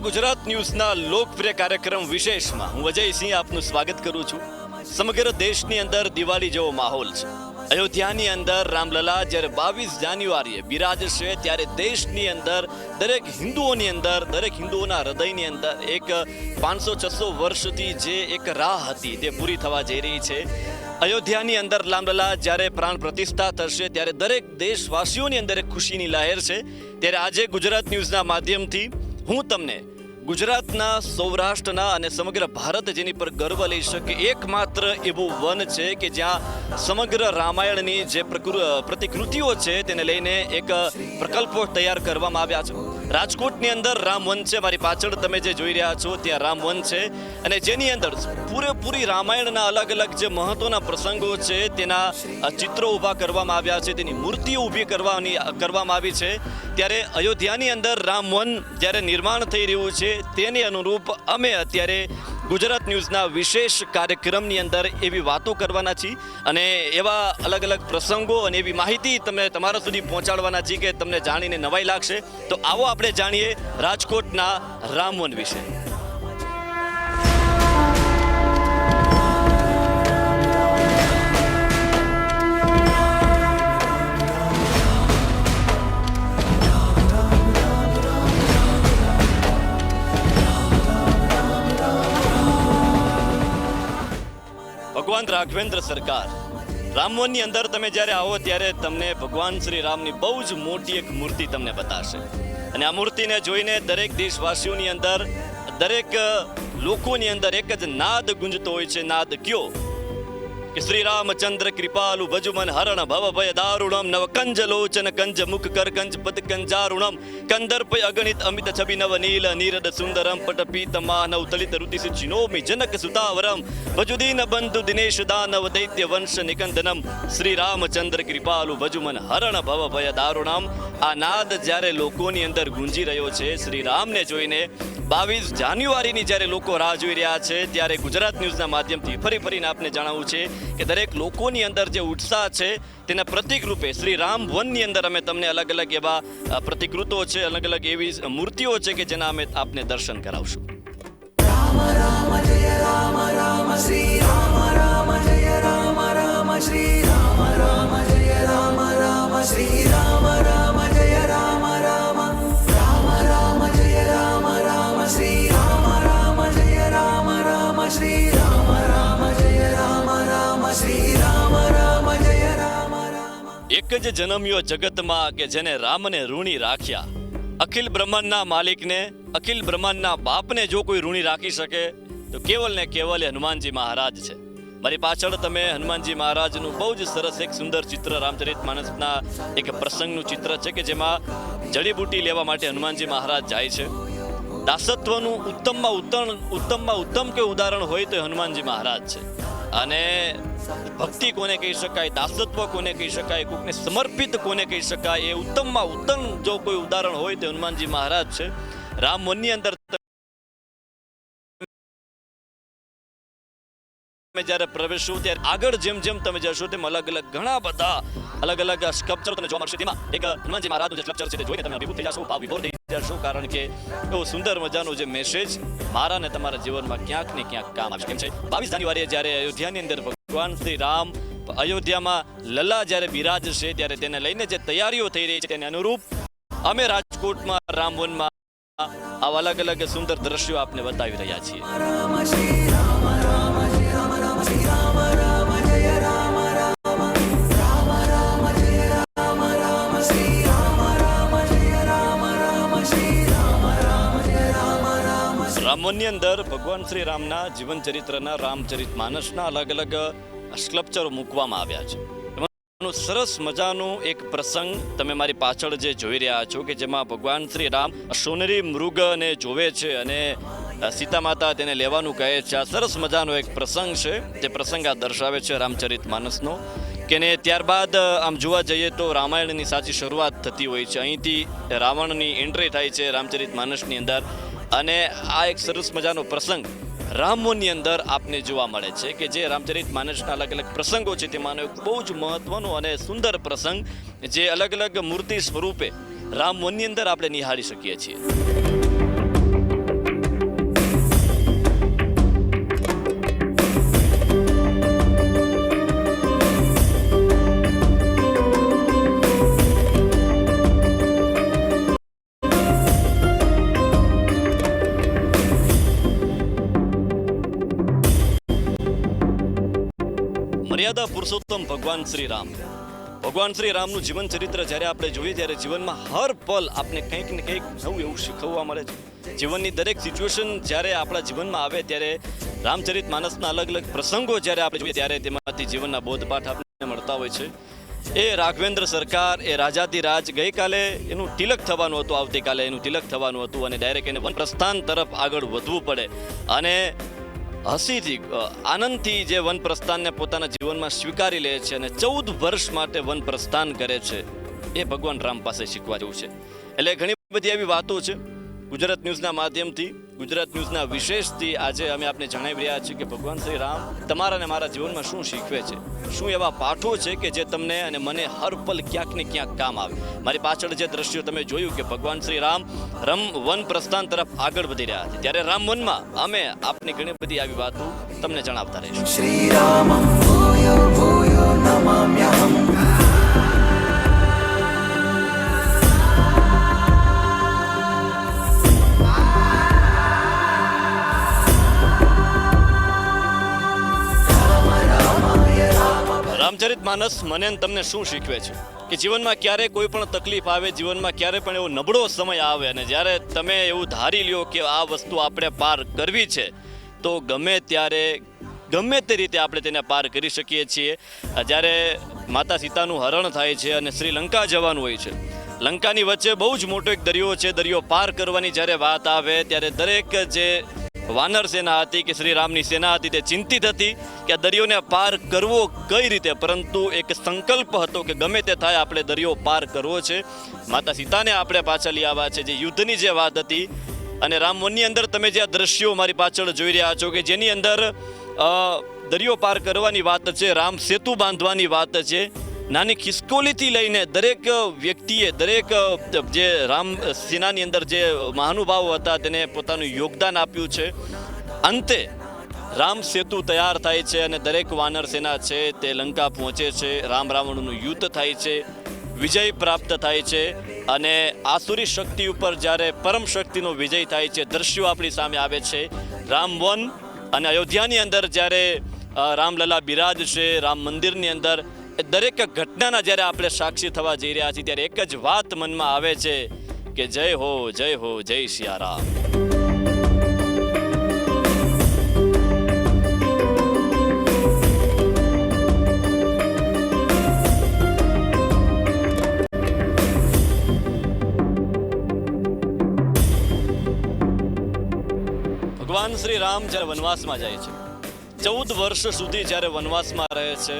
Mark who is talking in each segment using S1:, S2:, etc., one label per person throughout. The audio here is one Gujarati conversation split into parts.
S1: ગુજરાત ન્યૂઝના લોકપ્રિય કાર્યક્રમ વિશેષમાં હું અજયસિંહ આપનું સ્વાગત કરું છું। સમગ્ર દેશની અંદર દિવાળી જેવો માહોલ છે। અયોધ્યાની અંદર રામલલા જ્યારે 22 જાન્યુઆરીએ બિરાજશે ત્યારે દેશની અંદર દરેક હિન્દુઓના હૃદયની અંદર એક 500-600 વર્ષથી જે એક રાહ હતી તે પૂરી થવા જઈ રહી છે। અયોધ્યાની અંદર રામલલા જ્યારે પ્રાણ પ્રતિષ્ઠા થશે ત્યારે દરેક દેશવાસીઓની અંદર એક ખુશીની લહેર છે। ત્યારે આજે ગુજરાત ન્યૂઝના માધ્યમથી હું તમને ગુજરાતના, સૌરાષ્ટ્રના અને સમગ્ર ભારત જેની પર ગર્વ લઈ શકે એકમાત્ર એવું વન છે કે જ્યાં સમગ્ર રામાયણની જે પ્રતિકૃતિઓ છે તેને લઈને એક પ્રકલ્પો તૈયાર કરવામાં આવ્યા છે। રાજકોટની અંદર રામવન છે, મારી પાછળ તમે જે જોઈ રહ્યા છો ત્યાં રામવન છે અને જેની અંદર પૂરેપૂરી રામાયણના અલગ અલગ જે મહત્વના પ્રસંગો છે તેના ચિત્રો ઊભા કરવામાં આવ્યા છે, તેની મૂર્તિઓ ઊભી કરવામાં આવી છે। ત્યારે અયોધ્યાની અંદર રામવન જ્યારે નિર્માણ થઈ રહ્યું છે તેની અનુરૂપ અમે અત્યારે ગુજરાત ન્યૂઝના વિશેષ કાર્યક્રમની અંદર એવી વાતો કરવાના છીએ અને એવા અલગ અલગ પ્રસંગો અને એવી માહિતી તમે તમારા સુધી પહોંચાડવાના છીએ કે તમને જાણીને નવાઈ લાગશે। તો આવો આપણે જાણીએ રાજકોટના રામવન વિશે। ભગવાન રાઘવેન્દ્ર સરકાર રામવનની અંદર તમે જ્યારે આવો ત્યારે તમને ભગવાન શ્રી રામની બહુ જ મોટી એક મૂર્તિ તમને બતાશે અને આ મૂર્તિને જોઈને દરેક દેશવાસીઓની અંદર, દરેક લોકોની અંદર એક જ નાદ ગુંજતો હોય છે। નાદ કયો કે શ્રી રામચંદ્ર કૃપાલુ ભજુમન હરણ ભવ ભય દારુણમ નવ કંજ લોચન કંજ મુખ કર કંજ પદ કંજારુણમ કંદર્પ અગણિત અમિત છબી નવ નીલ નીરદ સુંદરમ પટ પીત માનવ તલિત રુતિસ ચિનોમી જનક સુતાવરમ ભજુદીન બંધુ દિનેશ દાનવ દૈત્ય વંશ નિકંદનમ શ્રી રામચંદ્ર કૃપાલુ ભજુમન હરણ ભવ ભય દારુણમ। આ નાદ જ્યારે લોકોની અંદર ગુંજી રહ્યો છે શ્રી રામને જોઈને 22 જાન્યુઆરીની જ્યારે લોકો રાહ જોઈ રહ્યા છે ત્યારે ગુજરાત ન્યૂઝના માધ્યમથી ફરીને આપને જણાવવું છે કે દરેક લોકોની અંદર જે ઉત્સાહ છે તેના પ્રતિક રૂપે શ્રી રામ વનની અંદર અમે તમને અલગ અલગ એવા પ્રતિકૃતો છે, અલગ અલગ એવી મૂર્તિઓ છે કે જેના અમે આપને દર્શન કરાવશું।
S2: રામ રામ જય રામ રામ શ્રી રામ રામ જય રામ રામ શ્રી રામ રામ જય રામ રામ શ્રી રામ રામ જય રામ રામ રામ રામ જય રામ રામ શ્રી રામ રામ જય રામ રામ શ્રી રામ રામ જય રામ રામ શ્રી રામ રામ જય રામ રામ।
S1: એક જ જન્મ્યો જગતમાં કે જેને રામને ઋણી રાખ્યા। અખિલ બ્રહ્માંડના માલિકને, અખિલ બ્રહ્માંડના બાપને જો કોઈ ઋણી રાખી શકે તો કેવલ ને કેવલ હનુમાનજી મહારાજ છે। મારી પાછળ તમે હનુમાનજી મહારાજનું બહુ જ સરસ એક સુંદર ચિત્ર રામચરિતમાનસના એક પ્રસંગનું ચિત્ર છે કે જેમાં જડીબુટી લેવા માટે હનુમાનજી મહારાજ જાય છે। દાસત્વનું ઉત્તમમાં ઉત્તમ કે ઉદાહરણ હોય તો હનુમાનજી મહારાજ છે અને ભક્તિ કોને કહી શકાય, દાસત્વ કોને કહી શકાય, કોઈને સમર્પિત કોને કહી શકાય, એ ઉત્તમમાં ઉત્તમ જો કોઈ ઉદાહરણ હોય તો હનુમાનજી મહારાજ છે। રામવનની અંદર જ્યારે પ્રવેશો ત્યારે આગળ જેમ તમે જશો તેમ અલગ અલગ ઘણા બધા અલગ અલગ સ્કલ્પચર તમને જોવા મળશે। તેમાં એક હનુમાનજી મહારાજનું જે સ્કલ્પચર છે તે જોઈને તમે અભિભૂત થઈ જશો, ભાવ વિભોર થઈ જશો, કારણ કે એવો સુંદર મજાનો જે મેસેજ મારા ને તમારા જીવનમાં ક્યાંક ને ક્યાંક કામ આવશે। કેમ છે 22 જાન્યુઆરીએ જ્યારે અયોધ્યાની અંદર ભગવાન શ્રી રામ અયોધ્યામાં લલ્લા જ્યારે બિરાજશે ત્યારે તેને લઈને જે તૈયારીઓ થઈ રહી છે તેને અનુરૂપ અમે રાજકોટમાં રામવનમાં આવા અલગ અલગ સુંદર દ્રશ્યો આપને બતાવી રહ્યા છીએ। રામવનની અંદર ભગવાન શ્રી રામના જીવન ચરિત્રના, રામચરિતમાનસના અલગ અલગ સ્કલ્પચરો મૂકવામાં આવ્યા છે। એમાં સરસ મજાનું એક પ્રસંગ તમે મારી પાછળ જે જોઈ રહ્યા છો કે જેમાં ભગવાન શ્રી રામ સોનેરી મૃગને જોવે છે અને સીતા માતા તેને લેવાનું કહે છે। આ સરસ મજાનો એક પ્રસંગ છે, તે પ્રસંગ આ દર્શાવે છે રામચરિતમાનસનો કે ને ત્યારબાદ આમ જોવા જઈએ તો રામાયણની સાચી શરૂઆત થતી હોય છે। અહીંથી રાવણની એન્ટ્રી થાય છે રામચરિતમાનસની અંદર અને આ એક સરસ મજાનો પ્રસંગ રામવનની અંદર આપને જોવા મળે છે કે જે રામચરિતમાનસના અલગ અલગ પ્રસંગો છે તેમાંનો એક બહુ જ મહત્વનો અને સુંદર પ્રસંગ જે અલગ અલગ મૂર્તિ સ્વરૂપે રામવનની અંદર આપણે નિહાળી શકીએ છીએ। મર્યાદા પુરુષોત્તમ ભગવાન શ્રી રામ. ભગવાન શ્રી રામનું જીવન ચરિત્ર જ્યારે આપણે જોઈએ ત્યારે જીવનમાં હર પલ આપણે કંઈક ને કંઈક નવું એવું શીખવવા મળે છે. જીવનની દરેક સિચ્યુએશન જ્યારે આપણા જીવનમાં આવે ત્યારે રામચરિત માનસના અલગ અલગ પ્રસંગો જ્યારે આપણે જોઈએ ત્યારે તેમાંથી જીવનના બોધપાઠ આપણને મળતા હોય છે. એ રાઘવેન્દ્ર સરકાર, એ રાજાધિરાજ, ગઈકાલે એનું તિલક થવાનું હતું, આવતીકાલે એનું તિલક થવાનું હતું અને ડાયરેક્ટ એને વન પ્રસ્થાન તરફ આગળ વધવું પડે અને હસીથી આનંદથી જે વન પ્રસ્થાનને પોતાના જીવનમાં સ્વીકારી લે છે અને 14 વર્ષ માટે વન પ્રસ્થાન કરે છે, એ ભગવાન રામ પાસે શીખવા જેવું છે. એટલે ઘણી બધી એવી વાતો છે. ગુજરાત ન્યૂઝના માધ્યમથી, ગુજરાત ન્યૂઝના વિશેષથી આજે અમે આપને જણાવી રહ્યા છીએ કે ભગવાન શ્રી રામ તમારા અને મારા જીવનમાં શું શીખવે છે, શું એવા પાઠો છે કે જે તમને અને મને હર પલ ક્યાંક ને ક્યાંક કામ આવે. મારી પાછળ જે દ્રશ્યો તમે જોયું કે ભગવાન શ્રી રામ વન પ્રસ્થાન તરફ આગળ વધી રહ્યા છે, ત્યારે રામવનમાં અમે આપની ઘણી બધી આવી વાતો તમને જણાવતા રહીશું.
S2: श्रीरामं भूयो भूयो नमाम्यहम्.
S1: રામચરિત માનસ મને અને તમને શું શીખવે છે કે જીવનમાં ક્યારે કોઈ પણ તકલીફ આવે, જીવનમાં ક્યારે પણ એવો નબળો સમય આવે અને જ્યારે તમે એવું ધારી લ્યો કે આ વસ્તુ આપણે પાર કરવી છે તો ગમે ત્યારે ગમે તે રીતે આપણે તેને પાર કરી શકીએ છીએ. જ્યારે માતા સીતાનું હરણ થાય છે અને શ્રીલંકા જવાનું હોય છે, લંકાની વચ્ચે બહુ જ મોટો એક દરિયો છે, દરિયો પાર કરવાની જ્યારે વાત આવે ત્યારે દરેક જે વાનર સેના હતી કે શ્રી રામની સેના હતી તે ચિંતિત હતી કે આ દરિયોને પાર કરવો કઈ રીતે, પરંતુ એક સંકલ્પ હતો કે ગમે તે થાય આપણે દરિયો પાર કરવો છે. માતા સીતાને આપણે પાછળ લઈ આવ્યા છે, જે યુદ્ધની જે વાત હતી અને રામવનની અંદર તમે જે આ દ્રશ્યો મારી પાછળ જોઈ રહ્યા છો કે જેની અંદર દરિયો પાર કરવાની વાત છે, રામ સેતુ બાંધવાની વાત છે. નાની ખિસકોલીથી લઈને દરેક વ્યક્તિએ, દરેક જે રામ સેનાની અંદર જે મહાનુભાવો હતા તેને પોતાનું યોગદાન આપ્યું છે. અંતે રામ સેતુ તૈયાર થાય છે અને દરેક વાનર સેના છે તે લંકા પહોંચે છે. રામ રાવણનું યુદ્ધ થાય છે, વિજય પ્રાપ્ત થાય છે અને આસુરી શક્તિ ઉપર જ્યારે પરમ શક્તિનો વિજય થાય છે, દ્રશ્યો આપણી સામે આવે છે. રામવન અને અયોધ્યાની અંદર જ્યારે રામલલા બિરાજ છે, રામ મંદિરની અંદર એ દરેક ઘટનાના જ્યારે આપણે સાક્ષી થવા જઈ રહ્યા છીએ ત્યારે એક જ વાત મનમાં આવે છે કે જય હો જય સિયારામ. ભગવાન શ્રી રામ જ્યારે વનવાસમાં જાય છે, 14 વર્ષ સુધી જ્યારે વનવાસમાં રહે છે,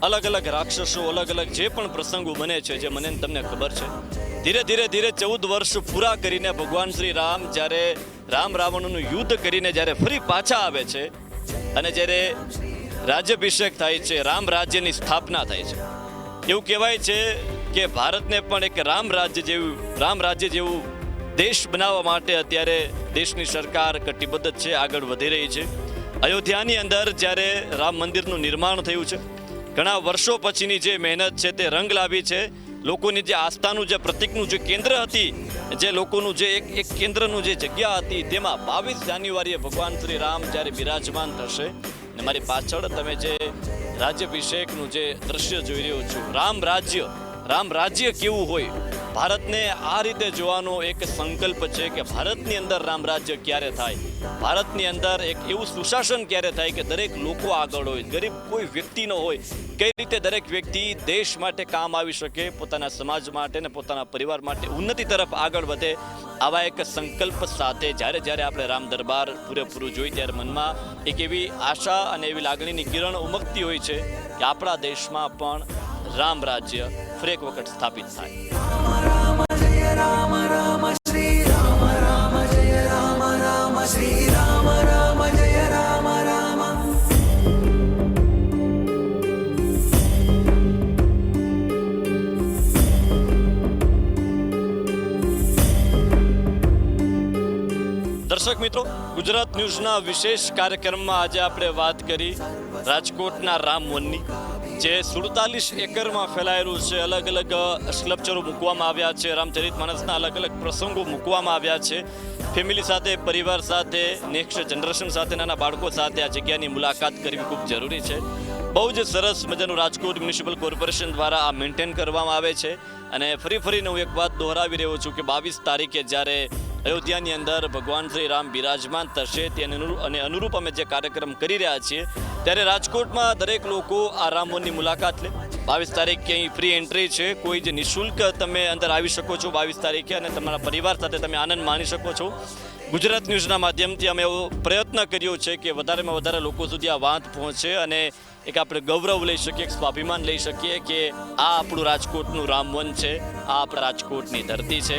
S1: અલગ અલગ રાક્ષસો, અલગ અલગ જે પણ પ્રસંગો બને છે જે મને તમને ખબર છે, ધીરે ધીરે 14 વર્ષ પૂરા કરીને ભગવાન શ્રી રામ જ્યારે રામ રાવણનું યુદ્ધ કરીને જ્યારે ફરી પાછા આવે છે અને જ્યારે રાજ્યાભિષેક થાય છે, રામ રાજ્યની સ્થાપના થાય છે. એવું કહેવાય છે કે ભારતને પણ એક રામ રાજ્ય જેવું દેશ બનાવવા માટે અત્યારે દેશની સરકાર કટિબદ્ધ છે, આગળ વધી રહી છે. અયોધ્યાની અંદર જ્યારે રામ મંદિરનું નિર્માણ થયું છે, ઘણા વર્ષો પછીની જે મહેનત છે તે રંગ લાવી છે. લોકોની જે આસ્થાનું જે પ્રતિકનું જે કેન્દ્ર હતી, જે લોકોનું જે એક કેન્દ્રનું જે જગ્યા હતી, તેમાં 22 જાન્યુઆરીએ ભગવાન શ્રી રામ જ્યારે બિરાજમાન થશે અને મારી પાછળ તમે જે રાજ્યાભિષેકનું જે દ્રશ્ય જોઈ રહ્યો છો, રામ રાજ્ય કેવું હોય, ભારતને આ રીતે જોવાનો એક સંકલ્પ છે કે ભારતની અંદર રામ રાજ્ય ક્યારે થાય, ભારતની અંદર એક એવું સુશાસન ક્યારે થાય કે દરેક લોકો આગળ હોય, ગરીબ કોઈ વ્યક્તિ ન હોય, કઈ રીતે દરેક વ્યક્તિ દેશ માટે કામ આવી શકે, પોતાના સમાજ માટે ને પોતાના પરિવાર માટે ઉન્નતિ તરફ આગળ વધે. આવા એક સંકલ્પ સાથે જ્યારે આપણે રામ દરબાર પૂરેપૂરું જોઈ ત્યારે મનમાં એક એવી આશા અને એવી લાગણીની કિરણ ઉમગતી હોય છે કે આપણા દેશમાં પણ રામ રાજ્ય ફરી એક વખત સ્થાપિત થાય.
S2: राम जय राम राम श्री राम राम जय राम राम श्री राम राम जय राम राम.
S1: દર્શક મિત્રો, ગુજરાત ન્યૂઝના વિશેષ કાર્યક્રમમાં આજે આપણે વાત કરી રાજકોટના રામવનની, જે 47 એકરમાં ફેલાયેલું છે. અલગ અલગ સ્કલ્પચરો મૂકવામાં આવ્યા છે, રામચરિત માનસના અલગ અલગ પ્રસંગો મૂકવામાં આવ્યા છે. ફેમિલી સાથે, પરિવાર સાથે, નેક્સ્ટ જનરેશન સાથે, નાના બાળકો સાથે આ જગ્યાની મુલાકાત કરવી ખૂબ જરૂરી છે. બહુ જ સરસ મજાનું રાજકોટ મ્યુનિસિપલ કોર્પોરેશન દ્વારા આ મેન્ટેન કરવામાં આવે છે. અને ફરીને હું એક વાત દોહરાવી રહ્યો છું કે 22 તારીખે જ્યારે અયોધ્યાની અંદર ભગવાન શ્રી રામ બિરાજમાન થશે અને અનુરૂપ અમે જે કાર્યક્રમ કરી રહ્યા છીએ ત્યારે રાજકોટમાં દરેક લોકો આ રામ વનની મુલાકાત લે. 22 તારીખે અહીં ફ્રી એન્ટ્રી છે, કોઈ જ નિઃશુલ્ક તમે અંદર આવી શકો છો 22 તારીખે અને તમારા પરિવાર સાથે તમે આનંદ માણી શકો છો. ગુજરાત ન્યૂઝના માધ્યમથી અમે એવો પ્રયત્ન કર્યો છે કે વધારેમાં વધારે લોકો સુધી આ વાત પહોંચે અને એક આપણે ગૌરવ લઈ શકીએ, એક સ્વાભિમાન લઈ શકીએ કે આ આપણું રાજકોટનું રામવન છે, આ આપણા રાજકોટની ધરતી છે.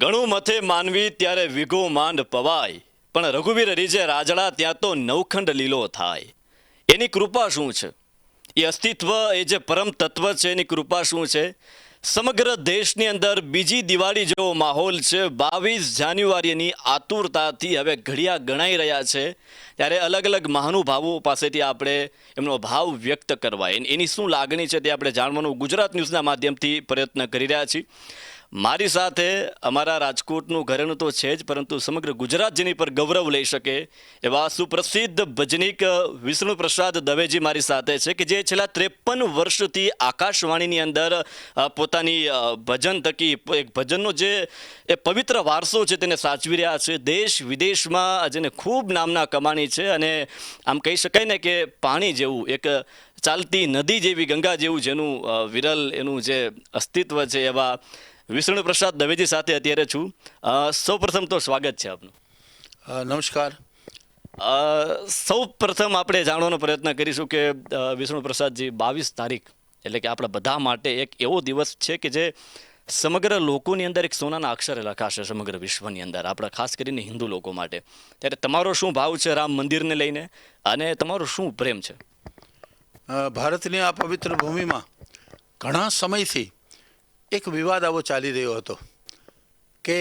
S1: ઘણું મથે માનવી ત્યારે વિઘો માંડ પવાય, પણ રઘુવીર રીજે રાજડા ત્યાં તો નવખંડ લીલો થાય. એની કૃપા શું છે? એ અસ્તિત્વ, એ જે પરમ તત્વ છે એની કૃપા શું છે? સમગ્ર દેશની અંદર બીજી દિવાળી જેવો માહોલ છે. 22 જાન્યુઆરીની આતુરતાથી હવે ઘડિયા ગણાઈ રહ્યા છે ત્યારે અલગ અલગ મહાનુભાવો પાસેથી આપણે એમનો ભાવ વ્યક્ત કરવા, એની શું લાગણી છે તે આપણે જાણવાનું ગુજરાત ન્યૂઝના માધ્યમથી પ્રયત્ન કરી રહ્યા છીએ. મારી સાથે અમારા રાજકોટનું ઘરેણું તો છે જ, પરંતુ સમગ્ર ગુજરાત જેની પર ગૌરવ લઈ શકે એવા સુપ્રસિદ્ધ ભજનીક વિષ્ણુ પ્રસાદ દવેજી મારી સાથે છે કે જે છેલ્લા 53 વર્ષથી આકાશવાણીની અંદર પોતાની ભજન થકી એક ભજનનો જે એ પવિત્ર વારસો છે તેને સાચવી રહ્યા છે. દેશ વિદેશમાં જેને ખૂબ નામના કમાણી છે અને આમ કહી શકાય ને કે પાણી જેવું, એક ચાલતી નદી જેવી, ગંગા જેવું જેનું વિરલ એનું જે અસ્તિત્વ છે એવા વિષ્ણુ પ્રસાદ દવેજી સાથે અત્યારે છું. સૌ પ્રથમ તો સ્વાગત છે આપનું.
S3: નમસ્કાર.
S1: સૌ પ્રથમ આપણે જાણવાનો પ્રયત્ન કરીશું કે વિષ્ણુ પ્રસાદજી, 22 તારીખ એટલે કે આપણા બધા માટે એક એવો દિવસ છે કે જે સમગ્ર લોકોની અંદર એક સોનાના અક્ષરે લખાશે, સમગ્ર વિશ્વની અંદર, આપણા ખાસ કરીને હિન્દુ લોકો માટે. ત્યારે તમારો શું ભાવ છે રામ મંદિરને લઈને અને તમારો શું પ્રેમ છે?
S3: ભારતની આ પવિત્ર ભૂમિમાં ઘણા સમયથી એક વિવાદ આવો ચાલી રહ્યો હતો કે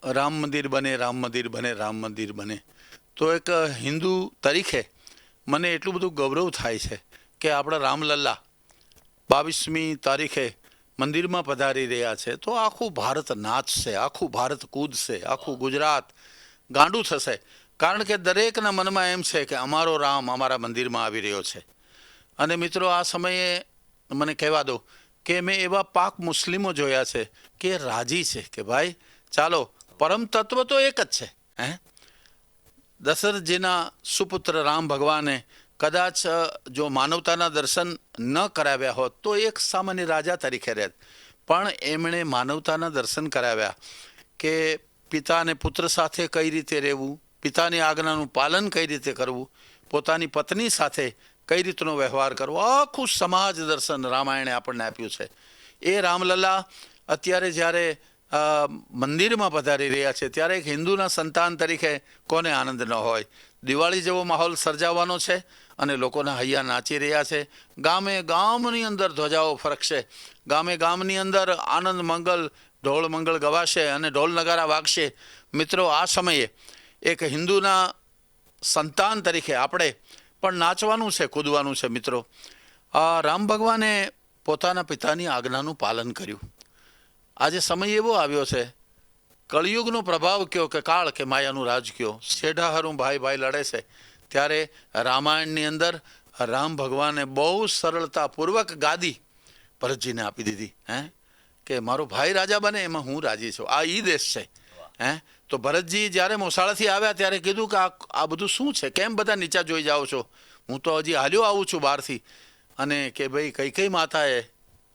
S3: રામ મંદિર બને, રામ મંદિર બને, રામ મંદિર બને. તો એક હિન્દુ તરીકે મને એટલું બધું ગૌરવ થાય છે કે આપણા રામલલ્લા 22મી તારીખે મંદિરમાં પધારી રહ્યા છે તો આખું ભારત નાચશે, આખું ભારત કૂદશે, આખું ગુજરાત ગાંડું થશે. કારણ કે દરેકના મનમાં એમ છે કે અમારો રામ અમારા મંદિરમાં આવી રહ્યો છે. અને મિત્રો, આ સમયે મને કહેવા દો કે મેં એવા પાક મુસ્લિમો જોયા છે કે રાજી છે કે ભાઈ ચાલો, પરમ તત્વ તો એક જ છે. દશરથજીના સુપુત્ર રામ ભગવાને કદાચ જો માનવતાના દર્શન ન કરાવ્યા હોત તો એક સામાન્ય રાજા તરીકે રહેત, પણ એમણે માનવતાના દર્શન કરાવ્યા કે પિતાને પુત્ર સાથે કઈ રીતે રહેવું, પિતાની આજ્ઞાનું પાલન કઈ રીતે કરવું, પોતાની પત્ની સાથે કઈ રીતનો વ્યવહાર કરવો, આખું સમાજ દર્શન રામાયણે આપણને આપ્યું છે. એ રામલલ્લા અત્યારે જ્યારે મંદિરમાં પધારી રહ્યા છે ત્યારે એક હિન્દુના સંતાન તરીકે કોને આનંદ ન હોય. દિવાળી જેવો માહોલ સર્જાવાનો છે અને લોકોના હૈયા નાચી રહ્યા છે. ગામે ગામની અંદર ધ્વજાઓ ફરકશે, ગામે ગામની અંદર આનંદ મંગલ, ઢોળ મંગળ ગવાશે અને ઢોલ નગારા વાગશે. મિત્રો, આ સમયે એક હિન્દુના સંતાન તરીકે આપણે પણ નાચવાનું છે, કૂદવાનું છે. મિત્રો, રામ ભગવાને પોતાના પિતાની આજ્ઞાનું પાલન કર્યું. આજે સમય એવો આવ્યો છે, કળિયુગનો પ્રભાવ કયો કે કાળ કે માયાનું રાજ કયો, શેઢાહારું ભાઈ ભાઈ લડે છે. ત્યારે રામાયણની અંદર રામ ભગવાને બહુ સરળતાપૂર્વક ગાદી ભરતજીને આપી દીધી. કે મારો ભાઈ રાજા બને એમાં હું રાજી છું. આ ઈ દેશ છે. તો ભરતજી જ્યારે મોસાળાથી આવ્યા ત્યારે કીધું કે આ બધું શું છે, કેમ બધા નીચા જોઈ જાઓ છો, હું તો હજી હાલ્યો આવું છું બહારથી. અને કે ભાઈ કઈ માતાએ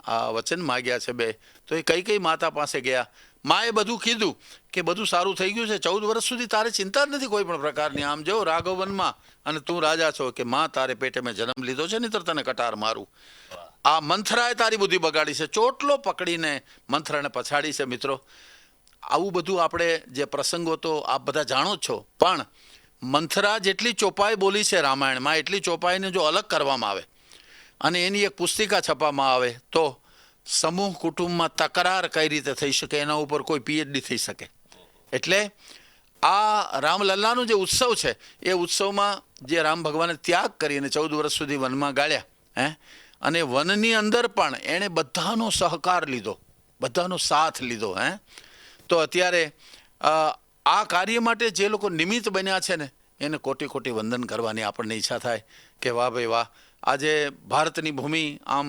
S3: આ વચન માગ્યા છે બે, તો એ કઈ માતા પાસે ગયા. માએ બધું કીધું કે બધું સારું થઈ ગયું છે, 14 વર્ષ સુધી તારે ચિંતા જ નથી કોઈ પણ પ્રકારની. આમ જો રાઘવનમાં અને તું રાજા છો કે માં તારે પેટે મેં જન્મ લીધો છે, નહીંતર તને કટાર મારું. આ મંથરાએ તારી બુદ્ધિ બગાડી છે, ચોટલો પકડીને મંથરાને પછાડી છે. મિત્રો, આવું બધું આપણે જે પ્રસંગો તો આપ બધા જાણો જ છો, પણ મંથરા જેટલી ચોપાઈ બોલી છે રામાયણમાં, એટલી ચોપાઈને જો અલગ કરવામાં આવે અને એની એક પુસ્તિકા છપાવવામાં આવે તો સમૂહ કુટુંબમાં તકરાર કઈ રીતે થઈ શકે એના ઉપર કોઈ પીએચડી થઈ શકે. એટલે આ રામલલ્લાનો જે ઉત્સવ છે એ ઉત્સવમાં જે રામ ભગવાને ત્યાગ કરીને 14 વર્ષ સુધી વનમાં ગાળ્યા, અને વનની અંદર પણ એણે બધાનો સહકાર લીધો, બધાનો સાથ લીધો. તો અત્યારે આ કાર્ય માટે જે લોકો નિમિત્ત બન્યા છે ને એને કોટી કોટી વંદન કરવાની આપણને ઈચ્છા થાય કે વાહ ભાઈ વાહ, આજે ભારતની ભૂમિ આમ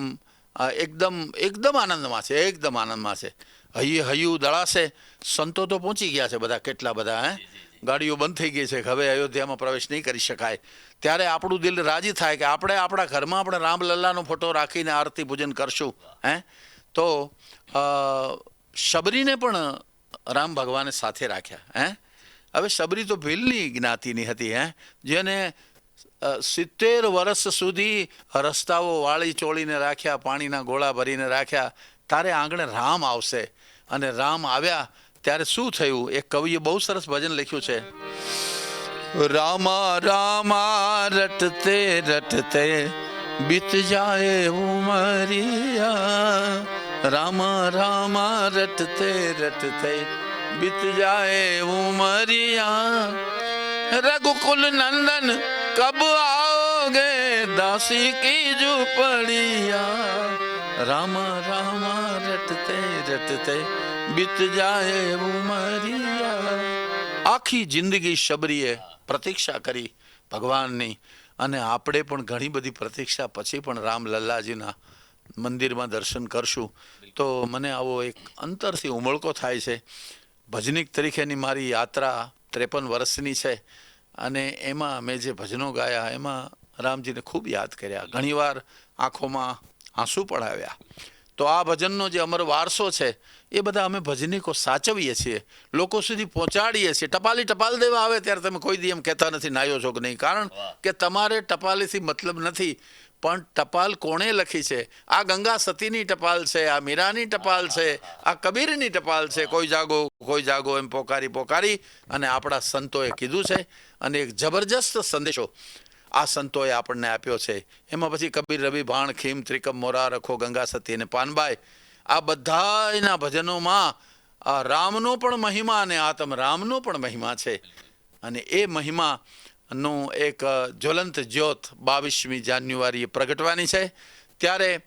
S3: એકદમ એકદમ આનંદમાં છે, એકદમ આનંદમાં છે. હૈયું દળાશે. સંતો તો પહોંચી ગયા છે બધા, કેટલા બધા, ગાડીઓ બંધ થઈ ગઈ છે, હવે અયોધ્યામાં પ્રવેશ નહીં કરી શકાય. ત્યારે આપણું દિલ રાજી થાય કે આપણે આપણા ઘરમાં આપણે રામલલ્લાનો ફોટો રાખીને આરતી પૂજન કરશું. તો શબરીને પણ રામ ભગવાને સાથે રાખ્યા. હવે શબરી તો ભીલની જ્ઞાતિની હતી, જેને 70 વર્ષ સુધી રસ્તાઓ વાળી ચોળીને રાખ્યા, પાણીના ગોળા ભરીને રાખ્યા. તારે આંગણે રામ આવશે, અને રામ આવ્યા ત્યારે શું થયું? એક કવિએ બહુ સરસ ભજન લખ્યું છે. રામા રામા રટતે રટતે બીત જાય ઉમરિયા, રામા રામા રટતે રટતે बीत जाए उमरिया, रघुकुल नंदन कब आओगे दासी की झूपड़िया, राम राम रटते रटते बीत जाए उमरिया. આખી જિંદગી શબરીએ પ્રતીક્ષા કરી ભગવાનની, અને આપણે પણ ઘણી બધી પ્રતીક્ષા પછી પણ રામલલ્લાજીના મંદિરમાં દર્શન કરશું. તો મને આવો એક અંતરથી ઉમળકો થાય છે. ભજનિક તરીકેની મારી યાત્રા 53 વર્ષની છે, અને એમાં મેં જે ભજનો ગાયા એમાં રામજીને ખૂબ યાદ કર્યા, ઘણીવાર આંખોમાં આંસુ પડાવ્યા. તો આ ભજનનો જે અમર વારસો છે એ બધા અમે ભજનિકો સાચવીએ છીએ, લોકો સુધી પહોંચાડીએ છીએ. ટપાલ દેવા આવે ત્યારે તમે કોઈ દી એમ કહેતા નથી નાયો છો કે નહીં, કારણ કે તમારે ટપાલીથી મતલબ નથી, પણ ટપાલ કોણે લખી છે? આ ગંગા સતીની ટપાલ છે, આ મીરાની ટપાલ છે, આ કબીરની ટપાલ છે. કોઈ જાગો એમ પોકારી અને આપણા સંતોએ કીધું છે, અને એક જબરજસ્ત સંદેશો આ સંતોએ આપણને આપ્યો છે. એમાં પછી કબીર, રવિ, ભાણ, ખીમ, ત્રિકમ, મોરા, રખો, ગંગા સતી અને પાનબાઈ, આ બધાના ભજનોમાં આ રામનો પણ મહિમા અને આત્મ રામનો પણ મહિમા છે. અને એ મહિમા નું એક જ્વલંત જ્યોત 22મી જાન્યુઆરીએ પ્રગટવાની છે. ત્યારે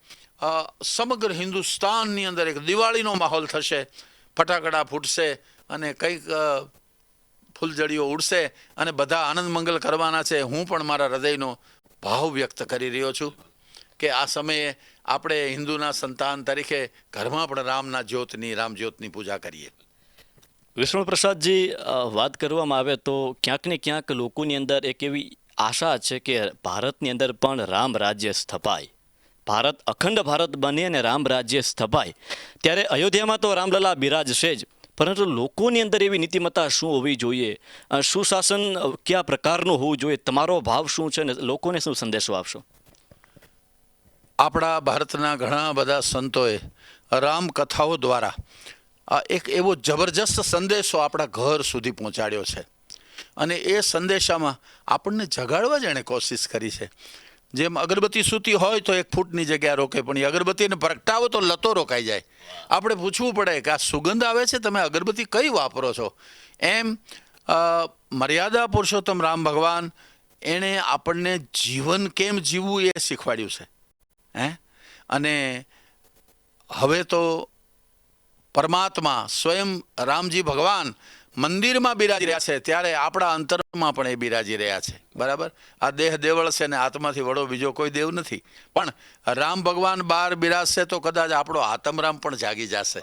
S3: સમગ્ર હિન્દુસ્તાનની અંદર એક દિવાળીનો માહોલ થશે, ફટાકડા ફૂટશે અને કંઈક ફૂલઝડીઓ ઉડશે, અને બધા આનંદ મંગલ કરવાના છે. હું પણ મારા હૃદયનો ભાવ વ્યક્ત કરી રહ્યો છું કે આ સમયે આપણે હિન્દુના સંતાન તરીકે ઘરમાં પણ રામ જ્યોતની પૂજા કરીએ.
S1: વિષ્ણુ પ્રસાદજી, વાત કરવામાં આવે તો ક્યાંક ને ક્યાંક લોકોની અંદર એક એવી આશા છે કે ભારતની અંદર પણ રામ રાજ્ય સ્થપાય, ભારત અખંડ ભારત બને અને રામ રાજ્ય સ્થપાય. ત્યારે અયોધ્યામાં તો રામલલા બિરાજશે જ, પરંતુ લોકોની અંદર એવી નીતિમત્તા શું હોવી જોઈએ, સુશાસન કયા પ્રકારનું હોવું જોઈએ, તમારો ભાવ શું છે અને લોકોને શું સંદેશો આપશો?
S3: આપણા ભારતના ઘણા બધા સંતોએ રામકથાઓ દ્વારા એક એવો જબરજસ્ત સંદેશો આપણા ઘર સુધી પહોંચાડ્યો છે, અને એ સંદેશામાં આપણને જગાડવા જ એણે કોશિશ કરી છે. જેમ અગરબત્તી સૂતી હોય તો 1 ફૂટની જગ્યા રોકે, પણ એ અગરબત્તીને પ્રગટાવો તો લતો રોકાઈ જાય. આપણે પૂછવું પડે કે આ સુગંધ આવે છે, તમે અગરબત્તી કઈ વાપરો છો? એમ મર્યાદા પુરુષોત્તમ રામ ભગવાન એણે આપણને જીવન કેમ જીવવું એ શીખવાડ્યું છે. અને હવે તો પરમાત્મા સ્વયં રામજી ભગવાન મંદિરમાં બિરાજી રહ્યા છે, ત્યારે આપણા અંતરમાં પણ એ બિરાજી રહ્યા છે. બરાબર, આ દેહ દેવળ છે ને આત્માથી વડો બીજો કોઈ દેવ નથી, પણ રામ ભગવાન બહાર બિરાજશે તો કદાચ આપણો આત્મરામ પણ જાગી જશે.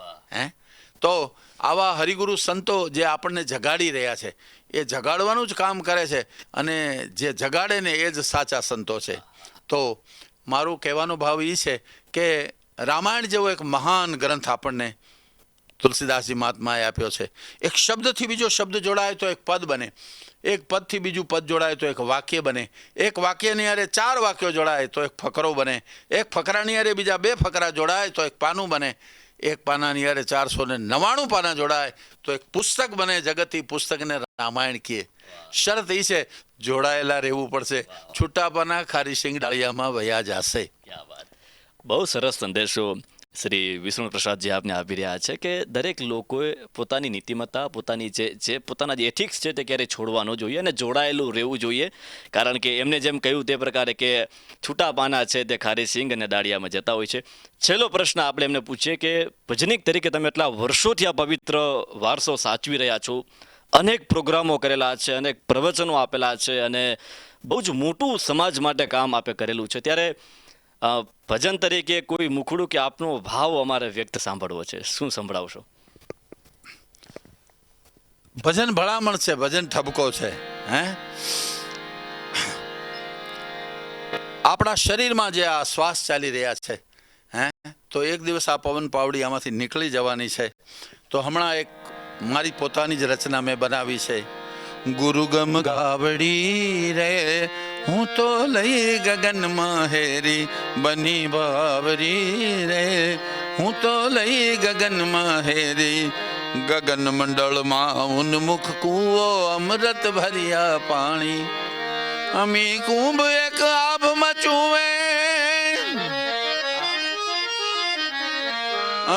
S3: તો આવા હરિગુરુ સંતો જે આપણને જગાડી રહ્યા છે એ જગાડવાનું જ કામ કરે છે, અને જે જગાડે ને એ જ સાચા સંતો છે. તો મારું કહેવાનો ભાવ એ છે કે રામાયણ જેવો એક મહાન ગ્રંથ આપણને તુલસીદાસજી મહાત્માએ આપ્યો છે. એક શબ્દથી બીજો શબ્દ જોડાય તો એક પદ બને, એક પદથી બીજું પદ જોડાય તો એક વાક્ય બને, એક વાક્યની હારે 4 વાક્યો જોડાય તો એક ફકરો બને, એક ફકરાની હારે બીજા 2 ફકરા જોડાય તો એક પાનું બને, એક પાનાની હારે 499 પાના જોડાય તો એક પુસ્તક બને. જગતી પુસ્તકને રામાયણ કીએ. શરત એ છે જોડાયેલા રહેવું પડશે, છૂટા પાના ખારી સિંગ ડાળિયામાં વયા જશે.
S1: બહુ સરસ સંદેશો. શ્રી વિષ્ણુ પ્રસાદજી આપને આપી રહ્યા છે કે દરેક લોકોએ પોતાની નીતિમત્તા પોતાની જે પોતાના જે એથિક્સ છે તે ક્યારેય છોડવા ન જોઈએ અને જોડાયેલું રહેવું જોઈએ. કારણ કે એમને જેમ કહ્યું તે પ્રકારે કે છૂટા પાના છે તે ખારી સિંગ અને દાળિયામાં જતા હોય છે. છેલ્લો પ્રશ્ન આપણે એમને પૂછીએ કે ભજનીક તરીકે તમે એટલા વર્ષોથી આ પવિત્ર વારસો સાચવી રહ્યા છો, અનેક પ્રોગ્રામો કરેલા છે, અનેક પ્રવચનો આપેલા છે અને બહુ જ મોટું સમાજ માટે કામ આપે કરેલું છે, ત્યારે ભજન તરીકે કોઈ મુખડું કે આપનો ભાવ અમારે વ્યક્ત સાંભળવો છે, શું સંભળાવશો?
S3: ભજન ભલામણ છે, ભજન ઠપકો છે. હે આપણા શરીરમાં જે આ શ્વાસ ચાલી રહ્યા છે, હે તો એક દિવસ આ પવન પાવડી આમાંથી નીકળી જવાની છે. તો હમણાં એક મારી પોતાની જ રચના મેં બનાવી છે. ગુરુગમ ગાવડી રે હું તો લઈ ગગનમાં હેરી બની બાવરી રે હું તો લઈ ગગનમાં હેરી ગગન મંડળમાં ઉન્મુખ કૂવો અમૃત ભર્યા પાણી અમી કુંભ એક આભ મચુવે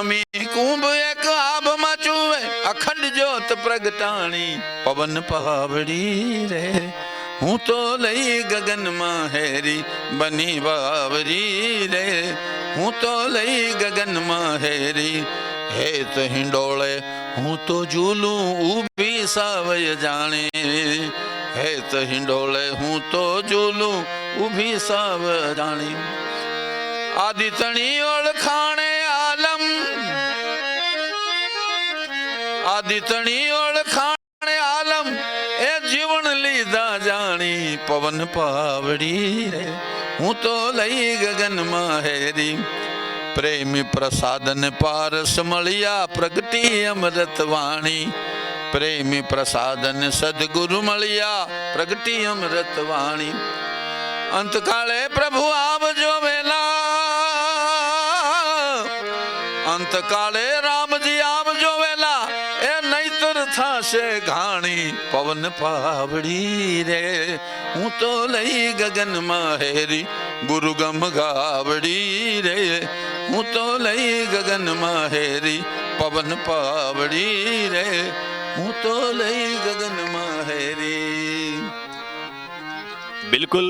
S3: અમી કુંભ એક આભ મચુવે અખંડ જ્યોત પ્રગટાણી પવન પાવડી રે હું તો લઈ ગગનમાં હેરી બની બાવરી રે હું તો લઈ ગગનમાં હેરી હેત હિંડોળે હું તો ઝૂલું ઊભી સાવય જાણે હેત હિંડોળે હું તો ઝૂલું ઊભી સાવ જાણી આદિતણી ઓળખાણે આલમ આદિતણી ઓળખાણે આલમ એ જીવન લીધા જાણી પવન પાવડી રે હું તો લઈ ગગનમાં હેરી પ્રેમી પ્રસાદન પારસ મળ્યા પ્રગટી અમૃત વાણી પ્રેમી પ્રસાદન સદગુરુ મળ્યા પ્રગટી અમૃત વાણી અંતકાળે પ્રભુ આવજો વેલા અંતકાળે રામજી આવજો વેલા એ નહીતર થાશે ઘાણી પવન પાવડી રે હું તો લઈ ગગનમાં હેરી ગુરુગમ ગાવડી રે હું તો લઈ ગગનમાં હેરી પવન પાવડી રે હું તો લઈ ગગનમાં હેરી.
S1: બિલકુલ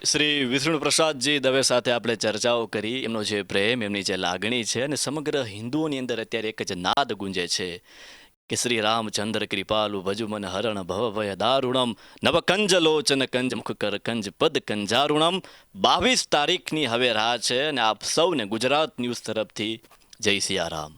S1: શ્રી વિષ્ણુ પ્રસાદજી દવે સાથે આપણે ચર્ચાઓ કરી. એમનો જે પ્રેમ, એમની જે લાગણી છે અને સમગ્ર હિન્દુઓની અંદર અત્યારે એક જ નાદ ગુંજે છે કે શ્રી રામચંદ્ર કૃપાલુ ભજુમન હરણ ભવ ભય દારુણમ નવ કંજ લોચન કંજ મુખ કર કંજ પદ કંજારુણમ. 22 તારીખની હવે રાહ છે અને આપ સૌને ગુજરાત ન્યૂઝ તરફથી જય સિયારામ.